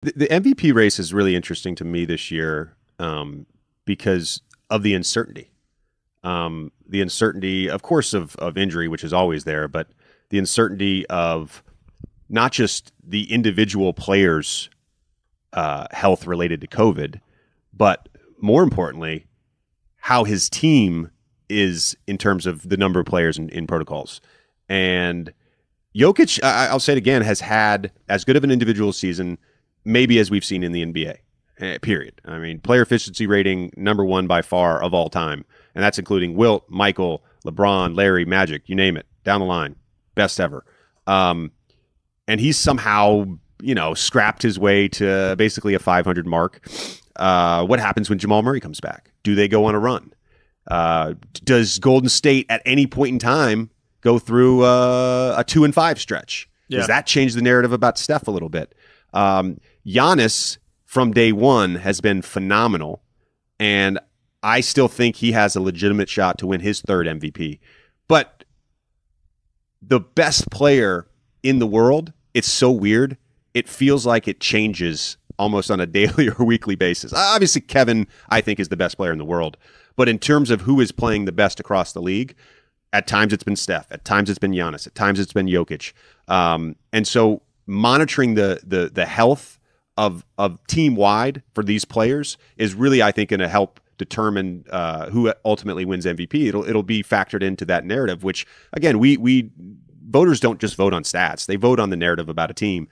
The MVP race is really interesting to me this year because of the uncertainty. The uncertainty, of course, of injury, which is always there, but the uncertainty of not just the individual players' health related to COVID, but more importantly, how his team is in terms of the number of players in protocols. And Jokic, I'll say it again, has had as good of an individual season maybe as we've seen in the NBA, period. I mean, player efficiency rating, #1 by far of all time. And that's including Wilt, Michael, LeBron, Larry, Magic, you name it, down the line. Best ever. And he's somehow, scrapped his way to basically a 500 mark. What happens when Jamal Murray comes back? Do they go on a run? Does Golden State at any point in time go through a 2-5 stretch? Does that change the narrative about Steph a little bit? Giannis from day one has been phenomenal, and I still think he has a legitimate shot to win his third MVP. But the best player in the world, it's so weird. It feels like it changes almost on a daily or weekly basis. Obviously, Kevin, I think, is the best player in the world. But in terms of who is playing the best across the league, at times it's been Steph. At times it's been Giannis. At times it's been Jokic. And so monitoring the health of team wide for these players is really, I think, going to help determine who ultimately wins MVP. It'll be factored into that narrative, which again, we voters don't just vote on stats; they vote on the narrative about a team.